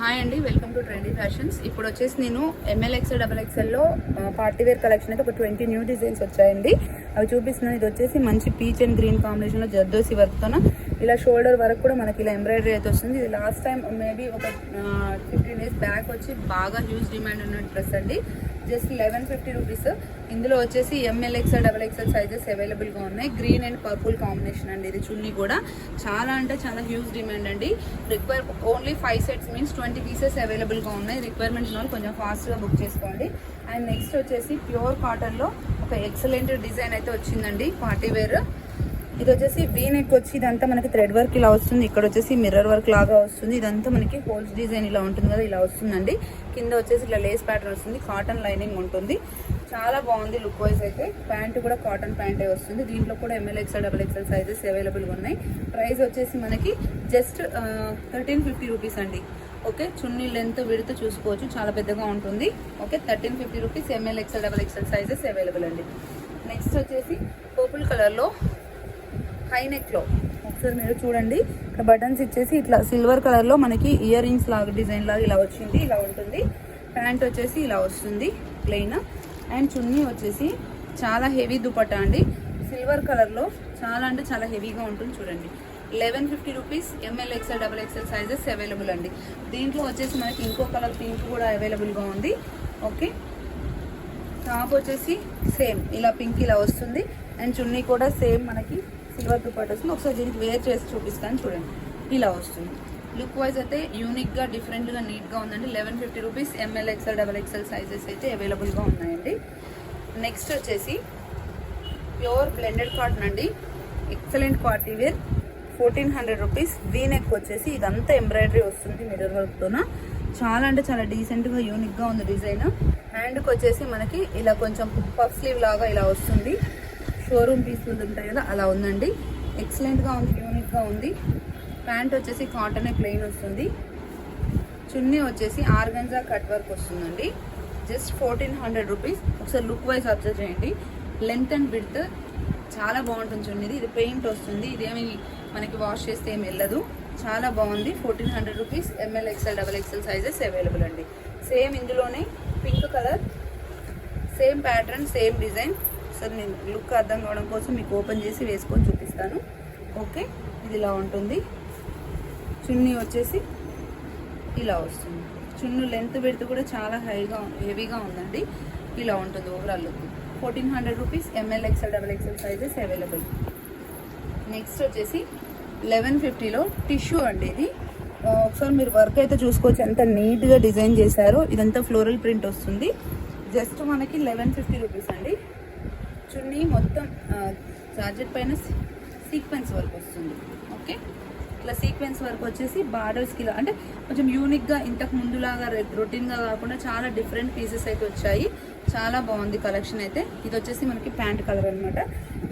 Hi అండి, welcome to trendy fashions. ఇప్పుడు వచ్చేసి నేను ML XL XXL party wear collection అయితే ఒక 20 న్యూ డిజైన్స్ వచ్చాయండి. అవి చూపిస్తున్నాను. ఇది వచ్చేసి మంచి పీచ్ అండ్ గ్రీన్ కాంబినేషన్లో జర్దోసి వర్క్తోన ఇలా షోల్డర్ వరకు కూడా మనకి ఇలా ఎంబ్రాయిడరీ అయితే వస్తుంది. ఇది లాస్ట్ టైం మేబీ ఒక 15 డేస్ బ్యాక్ వచ్చి బాగా హ్యూజ్ డిమాండ్ ఉన్న డ్రెస్ అండి. Just 1150 rupees. ఇందులో వచ్చేసి ML XL XXL సైజెస్ అవైలబుల్గా ఉన్నాయి. గ్రీన్ అండ్ పర్పుల్ కాంబినేషన్ అండి. ఇది చున్నీ కూడా చాలా అంటే చాలా హ్యూజ్ డిమాండ్ అండి. ఓన్లీ 5 సెట్స్ మీన్స్ 20 పీసెస్ అవైలబుల్గా ఉన్నాయి. రిక్వైర్మెంట్స్ వాళ్ళు కొంచెం ఫాస్ట్గా బుక్ చేసుకోండి. అండ్ నెక్స్ట్ వచ్చేసి ప్యూర్ కాటన్లో ఒక ఎక్సలెంట్ డిజైన్ అయితే వచ్చిందండి పార్టీ వేర్. ఇది వచ్చేసి వీ నెక్ వచ్చి ఇదంతా మనకి థ్రెడ్ వర్క్ ఇలా వస్తుంది. ఇక్కడ వచ్చేసి మిర్రర్ వర్క్ లాగా వస్తుంది. ఇదంతా మనకి హోల్స్ డిజైన్ ఇలా ఉంటుంది కదా, ఇలా వస్తుందండి. కింద వచ్చేసి ఇలా లేస్ ప్యాటర్న్ వస్తుంది. కాటన్ లైనింగ్ ఉంటుంది. చాలా బాగుంది లుక్ వైజ్ అయితే. ప్యాంట్ కూడా కాటన్ ప్యాంటే వస్తుంది. దీంట్లో కూడా ML XL XXL సైజెస్ అవైలబుల్గా ఉన్నాయి. ప్రైస్ వచ్చేసి మనకి జస్ట్ 1350 రూపీస్ అండి. ఓకే, చున్నీ లెంత్ విడత చూసుకోవచ్చు, చాలా పెద్దగా ఉంటుంది. Okay, 1350 rupees ML XL XXL sizes available అండి. నెక్స్ట్ వచ్చేసి పర్పుల్ కలర్లో హై నెక్లో ఒకసారి మీరు చూడండి. ఇక్కడ బటన్స్ ఇచ్చేసి ఇట్లా సిల్వర్ కలర్లో మనకి ఇయర్ రింగ్స్ లాగా డిజైన్ లాగా ఇలా వచ్చింది, ఇలా ఉంటుంది. ప్యాంట్ వచ్చేసి ఇలా వస్తుంది ప్లెయిన్. అండ్ చున్నీ వచ్చేసి చాలా హెవీ దుపట్టా అండి. సిల్వర్ కలర్లో చాలా అంటే చాలా హెవీగా ఉంటుంది. చూడండి, 1150 rupees ML XL XXL sizes available అండి. దీంట్లో వచ్చేసి మనకి ఇంకో కలర్ పింక్ కూడా అవైలబుల్గా ఉంది. ఓకే, టాప్ వచ్చేసి సేమ్ ఇలా పింక్ ఇలా వస్తుంది. అండ్ చున్నీ కూడా సేమ్ మనకి సిల్వర్ దుపట్టా వస్తుంది. ఒకసారి దీనికి వేర్ చేసి చూపిస్తాను చూడండి, ఇలా వస్తుంది. లుక్ వైజ్ అయితే యూనిక్గా డిఫరెంట్గా నీట్గా ఉందండి. 1150 rupees ML XL XXL sizes అయితే అవైలబుల్గా ఉన్నాయండి. నెక్స్ట్ వచ్చేసి ప్యూర్ బ్లెండెడ్ కాటన్ అండి. Excellent party wear, 1400 rupees. V neck వచ్చేసి ఇదంతా ఎంబ్రాయిడరీ వస్తుంది మిర్రర్ వర్క్తోన. చాలా అంటే చాలా డీసెంట్గా యూనిక్గా ఉంది డిజైన్. హ్యాండ్కి వచ్చేసి మనకి ఇలా కొంచెం పఫ్ స్లీవ్ లాగా ఇలా వస్తుంది. షోరూమ్ పీసులు ఉంటాయి కదా, అలా ఉందండి. ఎక్సలెంట్గా ఉంది, యూనిక్గా ఉంది. ప్యాంట్ వచ్చేసి కాటన్ ప్లెయిన్ వస్తుంది. చున్నీ వచ్చేసి ఆర్గంజా కట్ వర్క్ వస్తుందండి. Just 1400 rupees. ఒకసారి లుక్ వైజ్ అబ్జర్వ్ చేయండి. లెంత్ అండ్ విడ్త్ చాలా బాగుంటుంది చున్నీది. ఇది పెయింట్ వస్తుంది, ఇదేమి మనకి వాష్ చేస్తే ఏమి వెళ్ళదు. చాలా బాగుంది. 1400 rupees ML XL XXL sizes available అండి. సేమ్ ఇందులోనే pink colour, same pattern, same design. సరే, నేను లుక్ అర్థం కావడం కోసం మీకు ఓపెన్ చేసి వేసుకొని చూపిస్తాను. ఓకే, ఇది ఇలా ఉంటుంది. చున్నీ వచ్చేసి ఇలా వస్తుంది. చున్నీ లెంత్ విడ్త్ కూడా చాలా హెవీగా ఉందండి. ఇలా ఉంటుంది overall look. 1400 rupees ML XL XXL sizes available. Next వచ్చేసి 1150లో టిష్యూ అండి. ఇది ఒకసారి మీరు వర్క్ అయితే చూసుకోవచ్చు, ఎంత నీట్గా డిజైన్ చేశారో. ఇదంతా ఫ్లోరల్ ప్రింట్ వస్తుంది. జస్ట్ మనకి 1150 రూపీస్ అండి. చున్నీ మొత్తం జార్జెట్ పైన సీక్వెన్స్ వర్క్ వస్తుంది. ఓకే, ఇట్లా సీక్వెన్స్ వర్క్ వచ్చేసి బార్డర్స్కి ఇలా అంటే కొంచెం యూనిక్గా, ఇంతకు ముందులాగా రొటీన్గా కాకుండా చాలా డిఫరెంట్ పీసెస్ అయితే వచ్చాయి. చాలా బాగుంది కలెక్షన్ అయితే. ఇది వచ్చేసి మనకి ప్యాంట్ కలర్ అనమాట.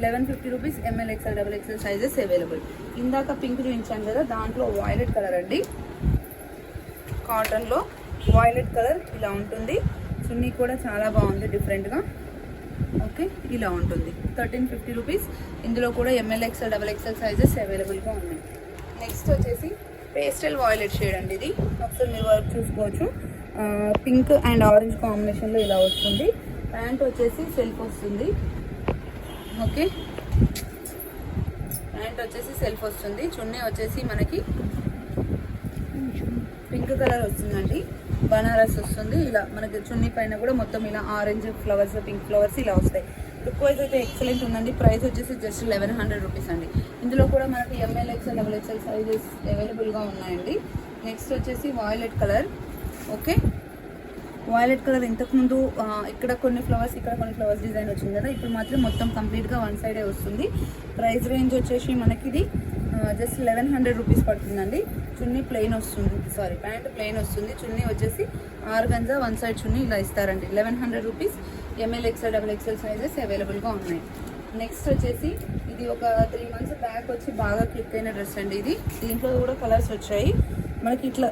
1150 rupees ML XL XXL sizes available. ఇందాక పింక్ చూపించాను కదా, దాంట్లో వాయిలెట్ కలర్ అండి. కాటన్లో వాయిలెట్ కలర్ ఇలా ఉంటుంది. చున్నీ కూడా చాలా బాగుంది డిఫరెంట్గా. ఓకే, ఇలా ఉంటుంది. 1350 రూపీస్. ఇందులో కూడా ML XL XXL సైజెస్ అవైలబుల్గా ఉన్నాయి. నెక్స్ట్ వచ్చేసి పేస్టల్ వాయిలెట్ షేడ్ అండి. ఇది ఒకసారి మీరు వర్క్ చూసుకోవచ్చు. పింక్ అండ్ ఆరెంజ్ కాంబినేషన్లో ఇలా వస్తుంది. ప్యాంట్ వచ్చేసి సెల్ఫ్ వస్తుంది. ఓకే, ప్యాంట్ వచ్చేసి సెల్ఫ్ వస్తుంది. చున్నీ వచ్చేసి మనకి పింక్ కలర్ వస్తుందండి. బనారస్ వస్తుంది. ఇలా మనకి చున్నీ పైన కూడా మొత్తం ఇలా ఆరెంజ్ ఫ్లవర్స్, పింక్ ఫ్లవర్స్ ఇలా వస్తాయి. లుక్ వైజ్ అయితే ఎక్సలెంట్ ఉందండి. ప్రైస్ వచ్చేసి జస్ట్ 1100 రూపీస్ అండి. ఇందులో కూడా మనకి ML XL XXL సైజెస్ అవైలబుల్గా ఉన్నాయండి. నెక్స్ట్ వచ్చేసి violet colour. Okay, violet colour ఇంతకుముందు ఇక్కడ కొన్ని ఫ్లవర్స్, ఇక్కడ కొన్ని ఫ్లవర్స్ డిజైన్ వచ్చింది కదా, ఇప్పుడు మాత్రం మొత్తం కంప్లీట్గా వన్ సైడే వస్తుంది. ప్రైస్ రేంజ్ వచ్చేసి మనకి ఇది జస్ట్ 1100 రూపీస్ పడుతుందండి. చున్నీ ప్లెయిన్ వస్తుంది, సారీ ప్యాంట్ ప్లెయిన్ వస్తుంది. చున్నీ వచ్చేసి ఆర్గంజా వన్ సైడ్ చున్నీ ఇలా ఇస్తారండి. 1100 rupees ML XL XXL sizes అవైలబుల్గా ఉన్నాయి. నెక్స్ట్ వచ్చేసి ఇది ఒక 3 మంత్స్ బ్యాక్ వచ్చి బాగా క్లిక్ అయిన డ్రెస్ అండి. ఇది దీంట్లో కూడా కలర్స్ వచ్చాయి మనకి. ఇట్లా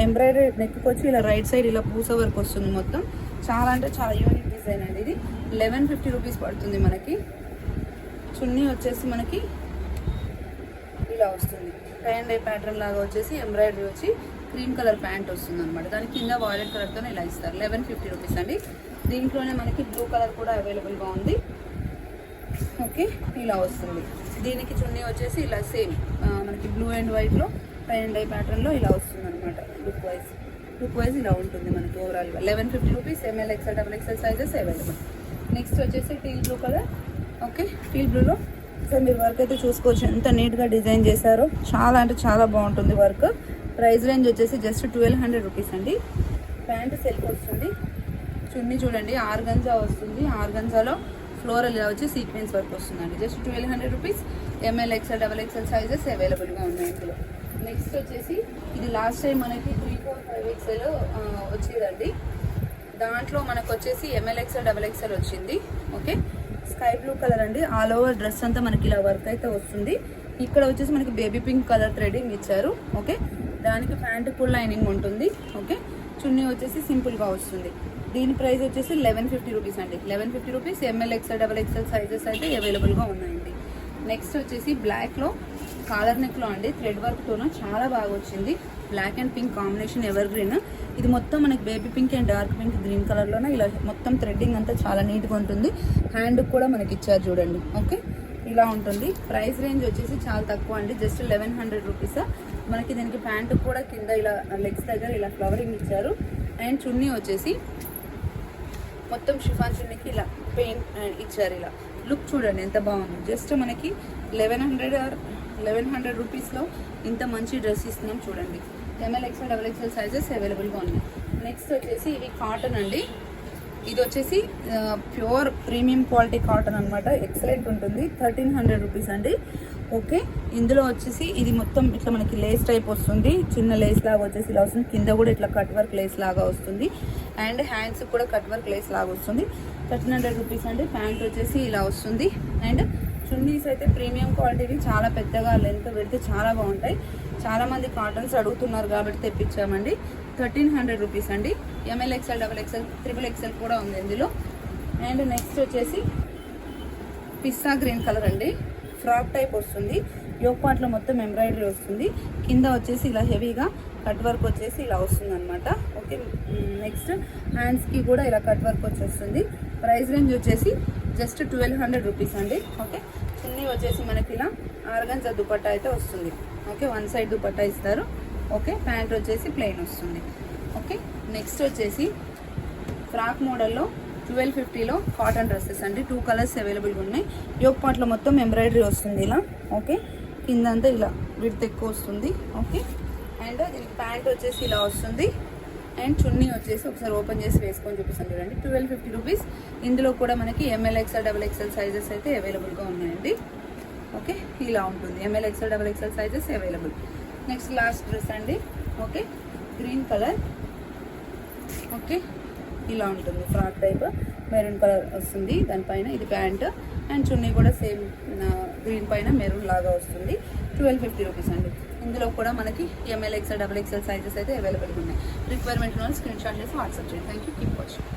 ఎంబ్రాయిడరీ నెక్కి వచ్చి ఇలా రైట్ సైడ్ ఇలా పూస వర్క్ వస్తుంది మొత్తం. చాలా అంటే చాలా యూనిక్ డిజైన్ అండి. ఇది 1150 రూపీస్ పడుతుంది మనకి. చున్నీ వచ్చేసి మనకి ఇలా వస్తుంది. టై అండ్ డై ప్యాటర్న్ లాగా వచ్చేసి ఎంబ్రాయిడరీ వచ్చి క్రీమ్ కలర్ ప్యాంట్ వస్తుంది అనమాట. దాని కింద వాయిలెట్ కలర్తో ఇలా ఇస్తారు. 1150 రూపీస్ అండి. దీంట్లోనే మనకి బ్లూ కలర్ కూడా అవైలబుల్గా ఉంది. ఓకే, ఇలా వస్తుంది. దీనికి చున్నీ వచ్చేసి ఇలా సేమ్ మనకి బ్లూ అండ్ వైట్లో టై అండ్ డై ప్యాటర్న్లో ఇలా వస్తుంది అనమాట. లుక్ వైజ్ ఇలా ఉంటుంది మనకి ఓవరాల్గా. 1150 rupees. M L XL double XL sizes available. Next వచ్చేసి teal blue colour. Okay, teal బ్లూలో సార్ మీరు వర్క్ అయితే చూసుకోవచ్చు ఎంత నీట్గా డిజైన్ చేశారో. చాలా అంటే చాలా బాగుంటుంది వర్క్. ప్రైస్ రేంజ్ వచ్చేసి జస్ట్ 1200 రూపీస్ అండి. ప్యాంట్ సెల్ఫ్ వస్తుంది. చున్నీ చూడండి ఆర్గంజా వస్తుంది. ఆర్గంజాలో ఫ్లోరల్ ఇలా వచ్చి సీక్వెన్స్ వర్క్ వస్తుందండి. Just 1200 rupees. M L XL double XL sizes అవైలబుల్గా ఉన్నాయి ఇందులో. నెక్స్ట్ వచ్చేసి ఇది లాస్ట్ టైం మనకి 3, 4, 5 ఎక్స్ఎల్ వచ్చేదండి. దాంట్లో మనకు వచ్చేసి ఎంఎల్ ఎక్స్ఎల్ డబల్ ఎక్స్ఎల్ వచ్చింది. ఓకే, స్కై బ్లూ కలర్ అండి. ఆల్ ఓవర్ డ్రెస్ అంతా మనకి ఇలా వర్క్ అయితే వస్తుంది. ఇక్కడ వచ్చేసి మనకి బేబీ పింక్ కలర్ థ్రెడింగ్ ఇచ్చారు. ఓకే, దానికి ప్యాంట్ ఫుల్ లైనింగ్ ఉంటుంది. ఓకే, చున్నీ వచ్చేసి సింపుల్గా వస్తుంది. దీని ప్రైస్ వచ్చేసి 1150 రూపీస్ అండి. 1150 rupees. M L XL double XL sizes అయితే అవైలబుల్గా ఉన్నాయండి. నెక్స్ట్ వచ్చేసి బ్లాక్లో కాలర్ నెక్లో అండి థ్రెడ్ వర్క్తోనూ చాలా బాగా వచ్చింది. Black and pink combination ever green. ఇది మొత్తం మనకి baby pink and dark pink green కలర్లోనే ఇలా మొత్తం థ్రెడ్డింగ్ అంతా చాలా నీట్గా ఉంటుంది. హ్యాండ్కి కూడా మనకి ఇచ్చారు చూడండి. ఓకే, ఇలా ఉంటుంది. ప్రైస్ రేంజ్ వచ్చేసి చాలా తక్కువ అండి. Just 1100 rupees. మనకి దీనికి ప్యాంటు కూడా కింద ఇలా లెగ్స్ దగ్గర ఇలా ఫ్లవరింగ్ ఇచ్చారు. అండ్ చున్నీ వచ్చేసి మొత్తం షిఫాన్ చున్నీకి ఇలా పెయింట్ ఇచ్చారు. ఇలా లుక్ చూడండి ఎంత బాగుంది. జస్ట్ మనకి 1100 రూపీస్లో ఇంత మంచి డ్రెస్ ఇస్తున్నాం చూడండి. ML XL double XL sizes అవైలబుల్గా ఉన్నాయి. నెక్స్ట్ వచ్చేసి ఇవి కాటన్ అండి. ఇది వచ్చేసి ప్యూర్ ప్రీమియం క్వాలిటీ కాటన్ అనమాట. ఎక్సలెంట్ ఉంటుంది. 1300 రూపీస్ అండి. ఓకే, ఇందులో వచ్చేసి ఇది మొత్తం ఇట్లా మనకి లేస్ టైప్ వస్తుంది. చిన్న లేస్ లాగా వచ్చేసి ఇలా వస్తుంది. కింద కూడా ఇట్లా కట్ వర్క్ లేస్ లాగా వస్తుంది. అండ్ హ్యాండ్స్ కూడా కట్ వర్క్ లేస్ లాగా వస్తుంది. 1300 రూపీస్ అండి. ప్యాంట్ వచ్చేసి ఇలా వస్తుంది. అండ్ చున్నీస్ అయితే ప్రీమియం క్వాలిటీవి, చాలా పెద్దగా లెంత్ పెడితే చాలా బాగుంటాయి. చాలామంది కాటన్స్ అడుగుతున్నారు కాబట్టి తెప్పించామండి. 1300 రూపీస్ అండి. ML XL double XL triple XL కూడా ఉంది ఇందులో. అండ్ నెక్స్ట్ వచ్చేసి పిస్తా గ్రీన్ కలర్ అండి. ఫ్రాక్ టైప్ వస్తుంది. యోక్ పార్ట్లో మొత్తం ఎంబ్రాయిడరీ వస్తుంది. కింద వచ్చేసి ఇలా హెవీగా కట్ వర్క్ వచ్చేసి ఇలా వస్తుంది అనమాట. ఓకే, నెక్స్ట్ హ్యాండ్స్కి కూడా ఇలా కట్ వర్క్ వచ్చేస్తుంది. ప్రైస్ రేంజ్ వచ్చేసి జస్ట్ 1200 రూపీస్ అండి. ఓకే, చున్నీ వచ్చేసి మనకి ఇలా ఆర్గంజా దుపట్టా అయితే వస్తుంది. ఓకే, వన్ సైడ్ దుపట్టా ఇస్తారు. ఓకే, ప్యాంట్ వచ్చేసి ప్లెయిన్ వస్తుంది. ఓకే, నెక్స్ట్ వచ్చేసి ఫ్రాక్ మోడల్లో 1250లో కాటన్ డ్రెస్సెస్ అండి. 2 కలర్స్ అవైలబుల్గా ఉన్నాయి. యోక్ పార్ట్లో మొత్తం ఎంబ్రాయిడరీ వస్తుంది ఇలా. ఓకే, కింద అంతా ఇలా విడ్త్ ఎక్కువ వస్తుంది. ఓకే, అండ్ దీనికి ప్యాంట్ వచ్చేసి ఇలా వస్తుంది. అండ్ చున్నీ వచ్చేసి ఒకసారి ఓపెన్ చేసి వేసుకొని చూపిస్తాను చూడండి. 1250 రూపీస్. ఇందులో కూడా మనకి M L XL double XL sizes అయితే అవైలబుల్గా ఉన్నాయండి. ఓకే, ఇలా ఉంటుంది. M L XL double XL sizes available. Next last dress అండి. Okay, green colour. ఓకే, ఇలా ఉంటుంది. ఫ్రాక్ టైప్ మెరూన్ కలర్ వస్తుంది. దానిపైన ఇది ప్యాంట్ అండ్ చున్నీ కూడా సేమ్ గ్రీన్ పైన మెరూన్ లాగా వస్తుంది. 1250 రూపీస్ అండి. ఇందులో కూడా మనకి M L XL double XL sizes అయితే అవైలబుల్గా ఉన్నాయి. రిక్వైర్మెంట్ ఉన్న స్క్రీన్ షాట్ చేసి వాట్సాప్ చేయండి. Thank you. Keep watching.